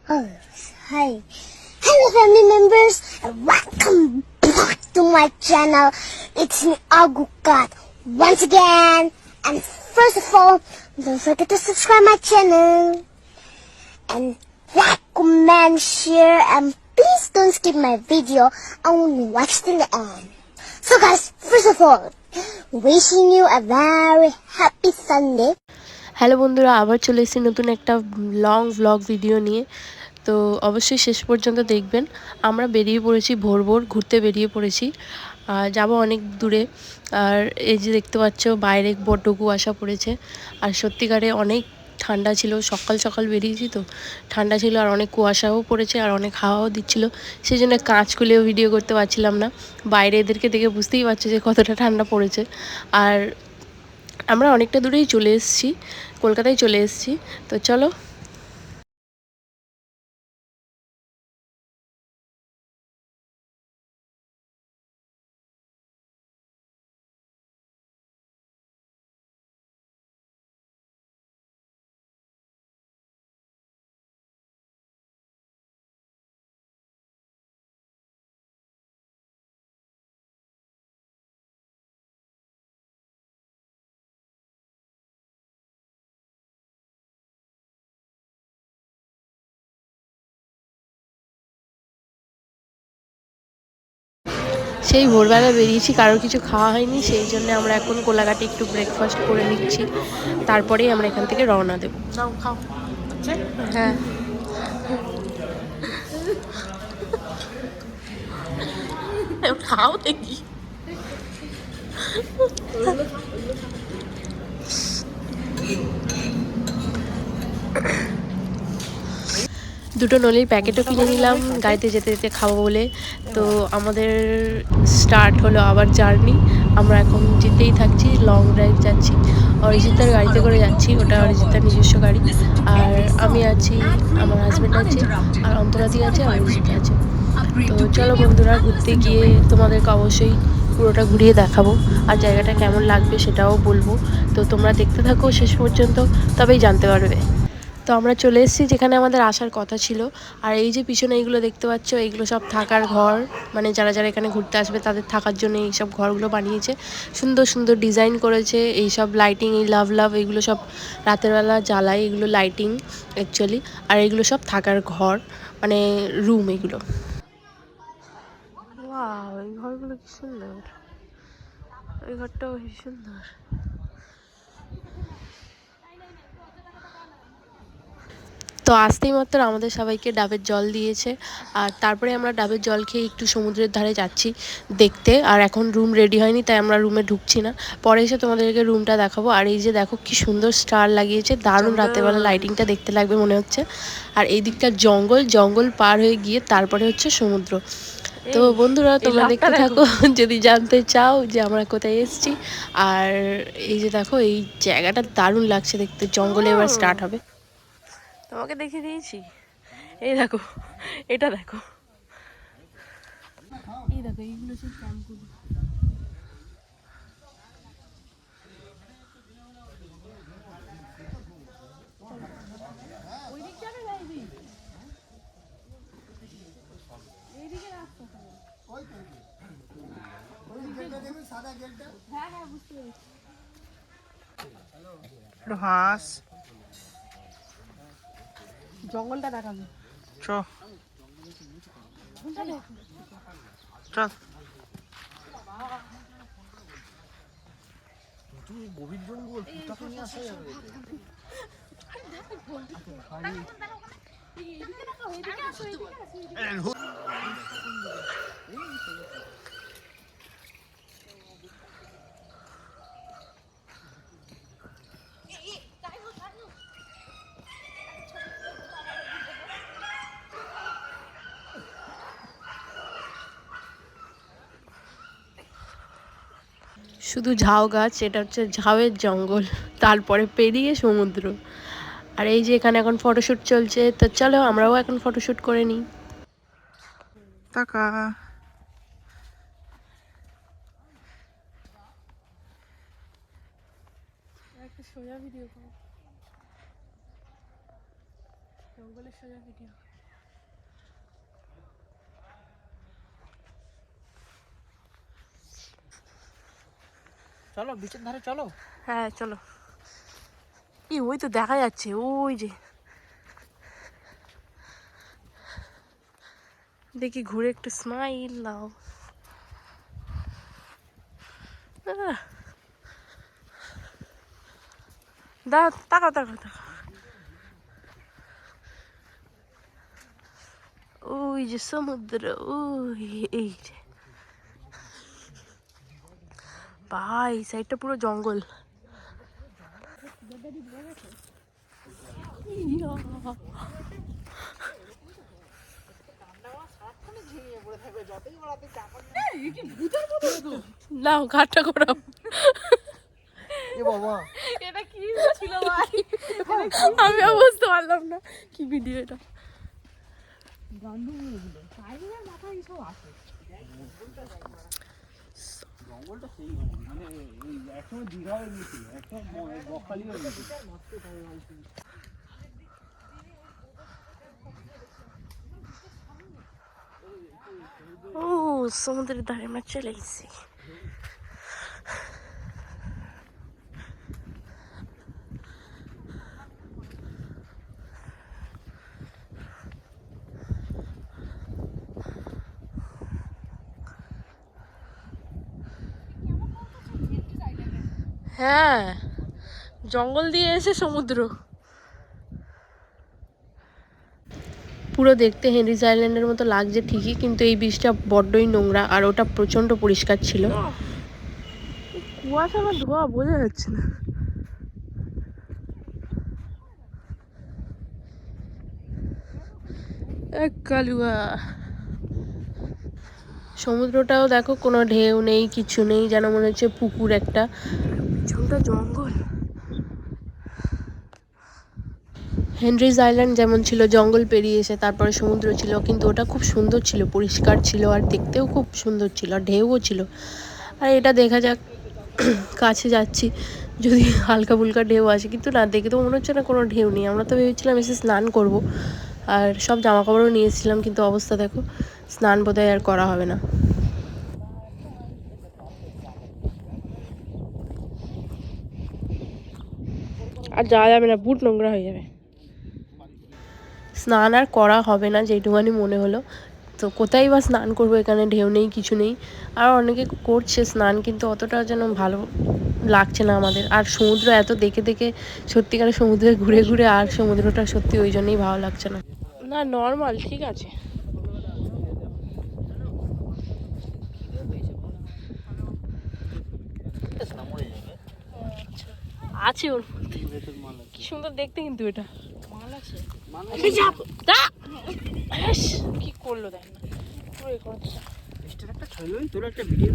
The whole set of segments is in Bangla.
Oh, hi. Hello family members and welcome back to my channel. It's me Agukat once again. And first of all, don't forget to subscribe my channel. And like, comment, share, and please don't skip my video and watch till the end. So guys, first of all, wishing you a very happy Sunday. Hello বন্ধুরা, আবার চলে এসেছি নতুন একটা লং ভ্লগ ভিডিও নিয়ে। তো অবশ্যই শেষ পর্যন্ত দেখবেন। আমরা বেরিয়ে পড়েছি ভোর ভোর ঘুরতে বেরিয়ে পড়েছি, যাব অনেক দূরে। আর এই যে দেখতে পাচ্ছ বাইরে বড্ড কুয়াশা পড়েছে, আর সত্যিকারে অনেক ঠান্ডা ছিল। সকাল সকাল বেরিয়েছি তো ঠান্ডা ছিল, আর অনেক কুয়াশাও পড়েছে, আর অনেক হাওয়াও দিচ্ছিল। সেই জন্য কাঁচ খুলেও ভিডিও করতে পারছিলাম না। বাইরে এদেরকে দেখে বুঝতেই পারছো যে কতটা ঠান্ডা পড়েছে। আর আমরা অনেকটা দূরেই চলে এসেছি, কলকাতায় চলে এসেছি। তো চলো। সেই ভোরবেলা বেরিয়েছি, কারোর কিছু খাওয়া হয়নি, সেই জন্য আমরা এখন কোলাঘাটে একটু ব্রেকফাস্ট করে নিচ্ছি, তারপরেই আমরা এখান থেকে রওনা দেব। হ্যাঁ, খাও দেখি। দুটো নলির প্যাকেটও কিনে নিলাম গাড়িতে যেতে যেতে খাবো বলে। তো আমাদের স্টার্ট হলো আবার জার্নি। আমরা এখন যেতেই থাকছি, লং ড্রাইভ যাচ্ছি। অরিজিতার গাড়িতে করে যাচ্ছি, ওটা অরিজিতার নিজস্ব গাড়ি। আর আমি আছি, আমার হাজব্যান্ড আছে, আর অন্তরাদি আছে, আর অরিজিতা আছে। তো চলো বন্ধুরা, ঘুরতে গিয়ে তোমাদেরকে অবশ্যই পুরোটা ঘুরিয়ে দেখাবো, আর জায়গাটা কেমন লাগবে সেটাও বলবো। তো তোমরা দেখতে থাকো শেষ পর্যন্ত, তবেই জানতে পারবে। তো আমরা চলে এসেছি যেখানে আমাদের আসার কথা ছিল। আর এই যে পিছনে এইগুলো দেখতে পাচ্ছ, এইগুলো সব থাকার ঘর, মানে যারা যারা এখানে ঘুরতে আসবে তাদের থাকার জন্য এই সব ঘরগুলো বানিয়েছে। সুন্দর সুন্দর ডিজাইন করেছে। এই সব লাইটিং, এই লাভ লাভ, এগুলো সব রাতের বেলা জ্বালায়, এগুলো লাইটিং অ্যাকচুয়ালি। আর এগুলো সব থাকার ঘর, মানে রুম এগুলো। ওয়াও, এই ঘরগুলো কি সুন্দর! ওই ঘরটাও কি সুন্দর! তো আসতেই মাত্র আমাদের সবাইকে ডাবের জল দিয়েছে, আর তারপরে আমরা ডাবের জল খেয়ে একটু সমুদ্রের ধারে যাচ্ছি দেখতে। আর এখন রুম রেডি হয়নি, তাই আমরা রুমে ঢুকছি না, পরে এসে তোমাদেরকে রুমটা দেখাবো। আর এই যে দেখো কি সুন্দর স্টার লাগিয়েছে, দারুণ রাতেরবেলা লাইটিংটা দেখতে লাগবে মনে হচ্ছে। আর এই দিকটা জঙ্গল, জঙ্গল পার হয়ে গিয়ে তারপরে হচ্ছে সমুদ্র। তো বন্ধুরা, তোমরা দেখতে থাকো যদি জানতে চাও যে আমরা কোথায় এসেছি। আর এই যে দেখো, এই জায়গাটা দারুণ লাগছে দেখতে, জঙ্গলে এবার স্টার্ট হবে। তোমাকে দেখিয়ে দিয়েছি, এই দেখো, এটা দেখো, এই দেখো, এইগুলো সব ক্যাম্পগুলো। ওই দিক যাবে না, এইদিকে রাস্তা হ্যাঁ হ্যাঁ, বুঝতে পেরেছি। হাঁস জঙ্গলটা দেখাবে, চ চল। গভীর জঙ্গল, নিয়ে আসা যাবে। শুধু ঝাউ গাছ, এটা হচ্ছে ঝাউয়ের জঙ্গল, তারপরে পেরিয়ে সমুদ্র। আর এই যে এখানে এখন ফটোশ্যুট চলছে, তো চলো আমরাও এখন ফটোশ্যুট করে নিই। টাকা একটা সোজা ভিডিও করো, জঙ্গলের সোজা ভিডিও। চলো বিচের ধারে চলো। হ্যাঁ চলো। ওই তো দেখা যাচ্ছে, ওই যে দেখি ঘুরে একটু স্মাইল দাও। দাও, তাকাও তাকাও তাকাও, ওই যে সমুদ্র, ওই এই যে ভাই সাইডটা পুরো জঙ্গল। নাও ঘাটটা করো। এটা কি ছিল ভাই? আমি বুঝতে পারলাম না কি ভিডিও এটা। জঙ্গলটা সেই মানে একসময় দীঘা হয়ে গেছিল, একসময় বকখালি হয়ে গেছিল। ও সমুদ্রের ধারে আমরা চলে এসেছি। হ্যাঁ জঙ্গল দিয়ে এসে সমুদ্র। পুরো দেখতে হেনরিজ আইল্যান্ডের মতো লাগছে ঠিকই, কিন্তু এই বীজটা বড্ডই নোংরা, আর ওটা প্রচণ্ড পরিষ্কার ছিল। কুয়াশা বা ধোয়া বোঝা যাচ্ছে না। কালুয়া সমুদ্রটাও দেখো, কোনো ঢেউ নেই, কিছু নেই, যেন মনে হচ্ছে পুকুর একটা, পিছনটা জঙ্গল। হেনরিজ আইল্যান্ড যেমন ছিল জঙ্গল পেরিয়ে এসে তারপরে সমুদ্র ছিল, কিন্তু ওটা খুব সুন্দর ছিল, পরিষ্কার ছিল, আর দেখতেও খুব সুন্দর ছিল, আর ঢেউও ছিল। আর এটা দেখা যাক, কাছে যাচ্ছি, যদি হালকা ফুলকা ঢেউ আসে, কিন্তু না, দেখে তো মনে হচ্ছে না কোনো ঢেউ নেই। আমরা তো ভেবেছিলাম এসে স্নান করব, আর সব জামা কাপড়ও নিয়ে এসেছিলাম, কিন্তু অবস্থা দেখো, স্নান বোধহয় আর করা হবে না। আর যাওয়া যাবে না, বুট নোংরা হয়ে যাবে। স্নান আর করা হবে না যেটুকুনি মনে হলো। তো কোথায় বা স্নান করবো, এখানে ঢেউ নেই, কিছু নেই। আর অনেকে করছে স্নান, কিন্তু অতটা যেন ভালো লাগছে না আমাদের। আর সমুদ্র এত দেখে দেখে সত্যিকারের সমুদ্রে ঘুরে ঘুরে আর সমুদ্রটা সত্যি ওই জন্যই ভালো লাগছে না। না নর্মাল ঠিক আছে। আছে ওর কি সুন্দর দেখতে, কিন্তু এটা কি করলো দেখ না, একটা ছবি তোর একটা ভিডিও।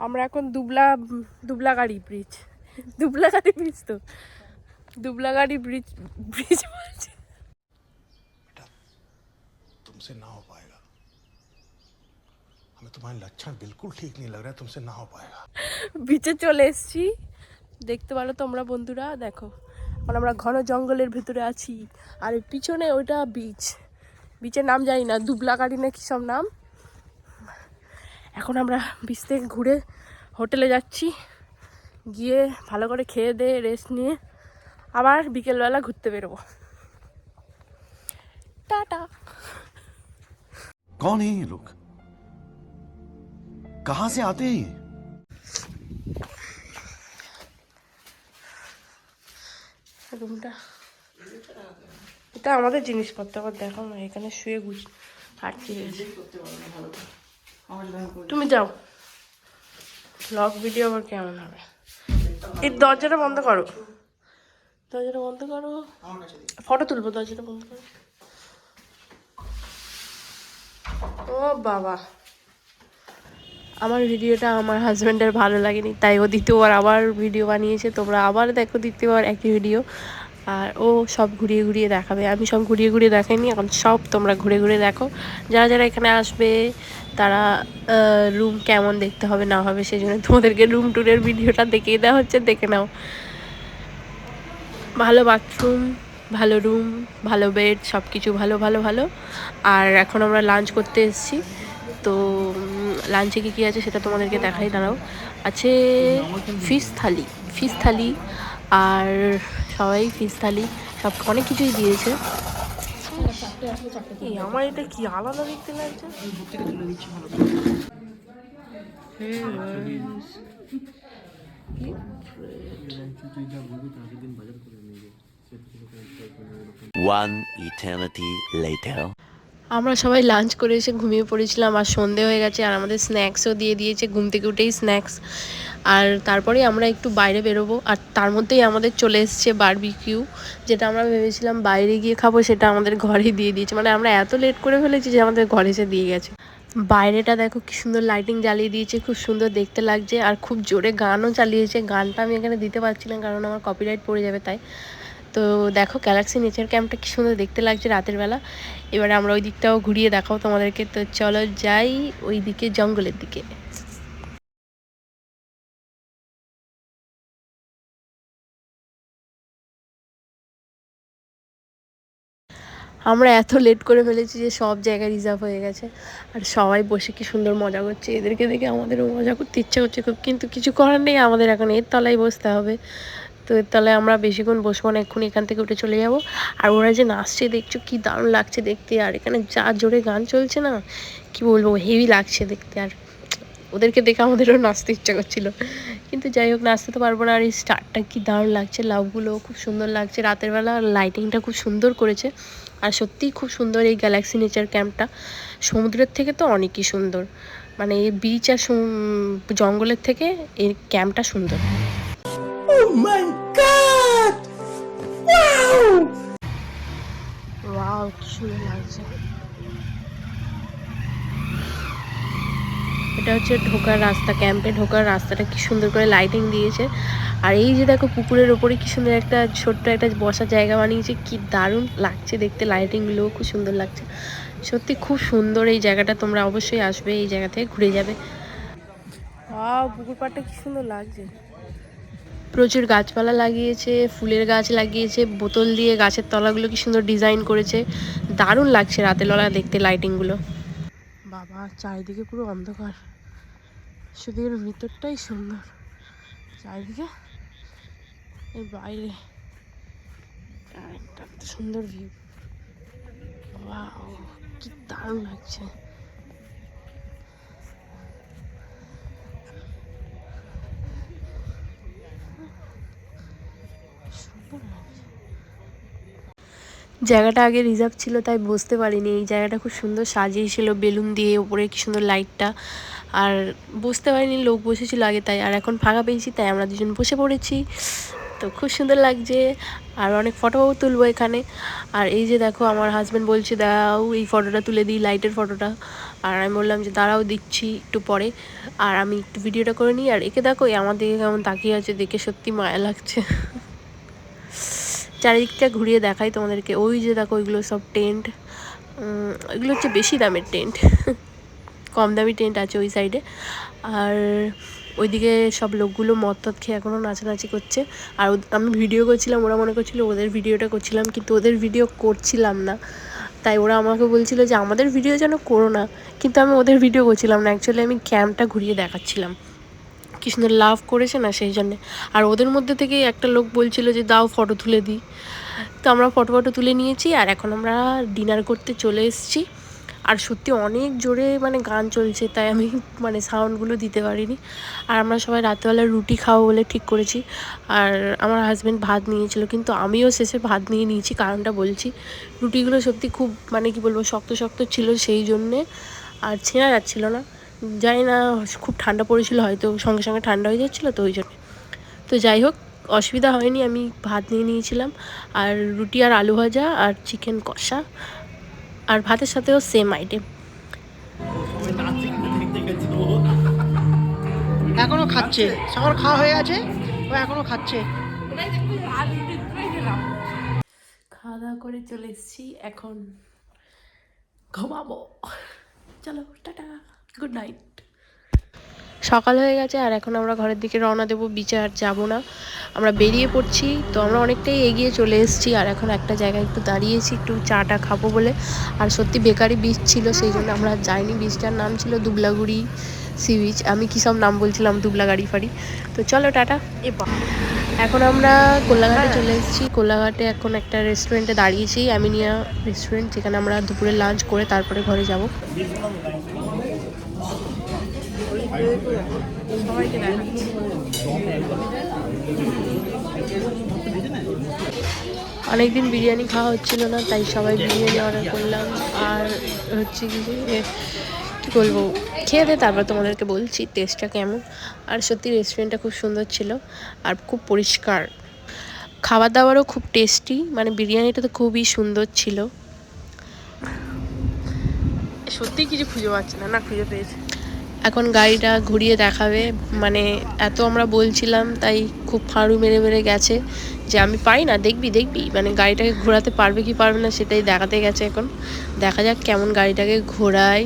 আমরা এখন দুবলাগাড়ি ব্রিজ, তো দুবলাগাড়ি ব্রিজ বলছে। तुमसे ना हो पाएगा, हमें तुम्हारे लक्षण बिल्कुल ठीक नहीं लग रहा है, तुमसे ना हो पाएगा। বিচে চলে এসেছি, দেখতে পারো তোমরা বন্ধুরা, দেখো এখন আমরা ঘন জঙ্গলের ভেতরে আছি, আর পিছনে ওইটা বিচের নাম জানি না, দুবলাগাড়ি না কি সব নাম। এখন আমরা বিচ থেকে ঘুরে হোটেলে যাচ্ছি, গিয়ে ভালো করে খেয়ে দিয়ে রেস্ট নিয়ে আবার বিকেলবেলা ঘুরতে বেরোবো। টাটা। कौन है ये लोग, कहां से आते हैं ये? রুমটা এটা আমাদের জিনিসপত্র, আবার দেখো না এখানে শুয়ে হাঁটতে গেছে। তুমি যাও, ব্লগ ভিডিও আবার কেমন হবে। এই দরজাটা বন্ধ করো, দরজাটা বন্ধ করো, ফটো তুলবো, দরজাটা বন্ধ করো। ও বাবা, আমার ভিডিওটা আমার হাজব্যান্ডের ভালো লাগেনি, তাই ও দ্বিতীয়বার আবার ভিডিও বানিয়েছে। তোমরা আবার দেখো দ্বিতীয়বার একই ভিডিও। আর ও সব ঘুরিয়ে ঘুরিয়ে দেখাবে, আমি সব ঘুরিয়ে ঘুরিয়ে দেখাইনি, এখন সব তোমরা ঘুরে ঘুরে দেখো। যারা যারা এখানে আসবে তারা রুম কেমন দেখতে হবে না হবে সেই জন্য তোমাদেরকে রুম ট্যুরের ভিডিওটা দেখিয়ে দেওয়া হচ্ছে, দেখে নাও। ভালো বাথরুম, ভালো রুম, ভালো বেড, সব কিছু ভালো ভালো ভালো। আর এখন আমরা লাঞ্চ করতে এসেছি, তো লাঞ্চে কী কী আছে সেটা তোমাদেরকে দেখাই, দাঁড়াও। আছে ফিশ থালি আর সবাই ফিশ থালি সব অনেক কিছুই দিয়েছে। আমার এটা কি আলাদা দেখতে লাগছে। One eternity later. আমরা সবাই লাঞ্চ করে এসে ঘুমিয়ে পড়েছিলাম, আর সন্ধে হয়ে গেছে, আর আমাদের স্ন্যাক্সও দিয়ে দিয়েছে, ঘুম থেকে উঠেই স্ন্যাক্স। আর তারপরে আমরা একটু বাইরে বেরোবো, আর তার মধ্যেই আমাদের চলে এসছে বারবিকিউ, যেটা আমরা ভেবেছিলাম বাইরে গিয়ে খাবো সেটা আমাদের ঘরেই দিয়ে দিয়েছে। মানে আমরা এত লেট করে ফেলেছি যে আমাদের ঘরে এসে দিয়ে গেছে। বাইরেটা দেখো কি সুন্দর লাইটিং জ্বালিয়ে দিয়েছে, খুব সুন্দর দেখতে লাগছে, আর খুব জোরে গানও চালিয়েছে। গানটা আমি এখানে দিতে পারছি না কারণ আমার কপিরাইট পড়ে যাবে তাই। তো দেখো গ্যালাক্সি নেচার ক্যাম্পটা কি সুন্দর দেখতে লাগছে রাতের বেলা। এবারে আমরা ওই দিকটাও ঘুরিয়ে দেখাও তোমাদেরকে, তো চলো যাই ওই দিকে, জঙ্গলের দিকে। আমরা এত লেট করে ফেলেছি যে সব জায়গায় রিজার্ভ হয়ে গেছে, আর সবাই বসে কি সুন্দর মজা করছে। এদেরকে দেখে আমাদেরও মজা করতে ইচ্ছে করছে খুব, কিন্তু কিছু করার নেই, আমাদের এখন এর তলায় বসতে হবে। তো এর তলায় আমরা বেশিক্ষণ বসবো না, এক্ষুনি এখান থেকে উঠে চলে যাব। আর ওরা যে নাচছে দেখছো কি দারুণ লাগছে দেখতে, আর এখানে যা জোরে গান চলছে না কি বলবো, হেভি লাগছে দেখতে। আর ওদেরকে দেখে আমাদেরও নাচতে ইচ্ছা করছিল, কিন্তু যাই হোক নাচতে তো পারবো না। আর এই স্টারটা কি দারুণ লাগছে, লাভগুলো খুব সুন্দর লাগছে রাতের বেলা, লাইটিংটা খুব সুন্দর করেছে। আর সত্যিই খুব সুন্দর এই গ্যালাক্সি নেচার ক্যাম্পটা, সমুদ্রের থেকে তো অনেকই সুন্দর। মানে এই বিচ আর জঙ্গলের থেকে এই ক্যাম্পটা সুন্দর। ওয়াও কি সুন্দর লাগছে। এটা হচ্ছে ঢোকার রাস্তা, ক্যাম্পে ঢোকার রাস্তাটা কি সুন্দর করে লাইটিং দিয়েছে। আর এই যে দেখো পুকুরের ওপরে কি সুন্দর একটা ছোট্ট একটা বসার জায়গা বানিয়েছে, কি দারুণ লাগছে দেখতে, লাইটিংগুলো খুব সুন্দর লাগছে। সত্যি খুব সুন্দর এই জায়গাটা, তোমরা অবশ্যই আসবে, এই জায়গা থেকে ঘুরে যাবে। পুকুর পাড়টা কি সুন্দর লাগছে, প্রচুর গাছপালা লাগিয়েছে, ফুলের গাছ লাগিয়েছে, বোতল দিয়ে গাছের তলাগুলো কি সুন্দর ডিজাইন করেছে, দারুণ লাগছে রাতের বেলা দেখতে লাইটিংগুলো। বাবা চারিদিকে পুরো অন্ধকার, শুধু এর ভিতরটাই সুন্দর, চারিদিকে এই বাইরে একটা সুন্দর ভিউ। ওয়াও কি দারুণ লাগছে। জায়গাটা আগে রিজার্ভ ছিল তাই বুঝতে পারিনি, এই জায়গাটা খুব সুন্দর সাজিয়েছিল বেলুন দিয়ে, ওপরে কি সুন্দর লাইটটা, আর বুঝতে পারিনি লোক বসেছিল আগে তাই। আর এখন ফাঁকা পেয়েছি তাই আমরা দুজন বসে পড়েছি, তো খুব সুন্দর লাগছে। আর অনেক ফটোও তুলবো এখানে। আর এই যে দেখো আমার হাজব্যান্ড বলছে দাও এই ফটোটা তুলে দিই, লাইটের ফটোটা। আর আমি বললাম যে দাঁড়াও দিচ্ছি একটু পরে, আর আমি একটু ভিডিওটা করে নিই। আর একে দেখো আমার দিকে কেমন তাকিয়ে আছে, দেখে সত্যি মায়া লাগছে। চারিদিকটা ঘুরিয়ে দেখাই তোমাদেরকে, ওই যে দেখো ওইগুলো সব টেন্ট, ওইগুলো হচ্ছে বেশি দামের টেন্ট, কম দামি টেন্ট আছে ওই সাইডে। আর ওইদিকে সব লোকগুলো মদ টদ খেয়ে এখনও নাচানাচি করছে। আর আমি ভিডিও করছিলাম, ওরা মনে করছিল ওদের ভিডিওটা করছিলাম, কিন্তু ওদের ভিডিও করছিলাম না। তাই ওরা আমাকে বলছিল যে আমাদের ভিডিও যেন করো না, কিন্তু আমি ওদের ভিডিও করছিলাম না, অ্যাকচুয়ালি আমি ক্যাম্পটা ঘুরিয়ে দেখাচ্ছিলাম, কি সুন্দর লাভ করেছে না সেই জন্যে। আর ওদের মধ্যে থেকে একটা লোক বলছিল যে দাও ফটো তুলে দিই, তো আমরা ফটো তুলে নিয়েছি। আর এখন আমরা ডিনার করতে চলে এসেছি। আর সত্যি অনেক জোরে মানে গান চলছে, তাই আমি মানে সাউন্ডগুলো দিতে পারিনি। আর আমরা সবাই রাত্রেবেলা রুটি খাবো বলে ঠিক করেছি। আর আমার হাজব্যান্ড ভাত নিয়েছিল, কিন্তু আমিও শেষে ভাত নিয়ে নিয়েছি, কারণটা বলছি। রুটিগুলো সত্যি খুব মানে কি বলবো শক্ত শক্ত ছিল সেই জন্যে, আর ছেঁড়া যাচ্ছিলো না। জানি না খুব ঠান্ডা পড়েছিল, হয়তো সঙ্গে সঙ্গে ঠান্ডা হয়ে যাচ্ছিলো তো ওই জন্যে। তো যাই হোক অসুবিধা হয়নি, আমি ভাত নিয়ে নিয়েছিলাম। আর রুটি আর আলু ভাজা আর চিকেন কষা, আর ভাতের সাথেও সেম আইটেম। এখনো খাচ্ছে, সবার খাওয়া হয়ে গেছে, ও এখনো খাচ্ছে। খাওয়া দাওয়া করে চলে এসেছি, এখন ঘুমাবো। চলো টাটা, গুড নাইট। সকাল হয়ে গেছে আর এখন আমরা ঘরের দিকে রওনা দেবো। বিচে আর যাবো না, আমরা বেরিয়ে পড়ছি। তো আমরা অনেকটাই এগিয়ে চলে এসেছি আর এখন একটা জায়গায় একটু দাঁড়িয়েছি, একটু চাটা খাবো বলে। আর সত্যি বেকারি বিচ ছিল, সেই জন্য আমরা যাইনি। বিচটার নাম ছিল দুবলাগুড়ি সি বিচ। আমি কী সব নাম বলছিলাম, দুবলাগাড়ি ফাড়ি। তো চলো টাটা। এখন আমরা কোলাঘাটে চলে এসেছি। কোলাঘাটে এখন একটা রেস্টুরেন্টে দাঁড়িয়েছি, অ্যামিনিয়া রেস্টুরেন্ট, যেখানে আমরা দুপুরে লাঞ্চ করে তারপরে ঘরে যাব। সবাইকে দেখাচ্ছি। অনেকদিন বিরিয়ানি খাওয়া হচ্ছিল না, তাই সবাই বিরিয়ানি অর্ডার করলাম। আর হচ্ছে কি যে কী বলবো, খেয়ে দিয়ে তারপর তোমাদেরকে বলছি টেস্টটা কেমন। আর সত্যি রেস্টুরেন্টটা খুব সুন্দর ছিল আর খুব পরিষ্কার, খাবার দাবারও খুব টেস্টি, মানে বিরিয়ানিটা তো খুবই সুন্দর ছিল। সত্যি কিছু খুঁজে পাচ্ছি না, না খুঁজে পেয়েছি। এখন গাড়িটা ঘুরিয়ে দেখাবে, মানে এত আমরা বলছিলাম তাই খুব ফাঁড়ু মেরে মেরে গেছে যে আমি পারি না, দেখবি দেখবি, মানে গাড়িটাকে ঘোরাতে পারবে কি পারবে না সেটাই দেখাতে গেছে। এখন দেখা যাক কেমন গাড়িটাকে ঘোরায়,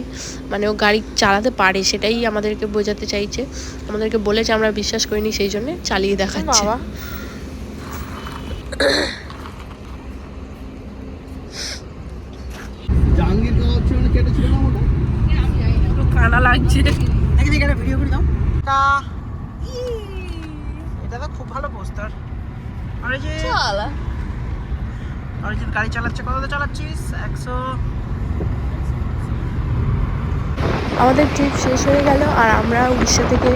মানে ও গাড়ি চালাতে পারে সেটাই আমাদেরকে বোঝাতে চাইছে। আমাদেরকে বলেছে, আমরা বিশ্বাস করিনি, সেই জন্য চালিয়ে দেখাচ্ছে। জাহাঙ্গীর খাওয়া হচ্ছে মানে কেটেছিল না ওটা? কানা লাগছে। দেখি একটা ভিডিও করে দাও। এটা তো খুব ভালো পোস্টার। আর এই যে গাড়ি চালাচ্ছে, কততে চালাচ্ছিস? 100। আমাদের ট্রিপ শেষ হয়ে গেল আর আমরা উড়িষ্যা থেকে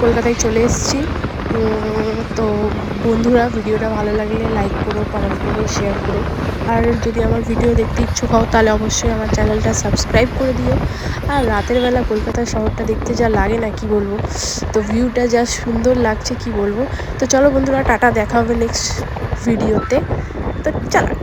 কলকাতায় চলে এসেছি। তো বন্ধুরা, ভিডিওটা ভালো লাগলে লাইক করো, কমেন্ট করো, শেয়ার করো। আর যদি আমার ভিডিও দেখতে ইচ্ছুক হও তাহলে অবশ্যই আমার চ্যানেলটা সাবস্ক্রাইব করে দিও। আর রাতের বেলা কলকাতা শহরটা দেখতে যা লাগে না কি বলবো, তো ভিউটা যা সুন্দর লাগছে কি বলবো। তো চলো বন্ধুরা, টাটা, দেখা হবে নেক্সট ভিডিওতে। তো চলো।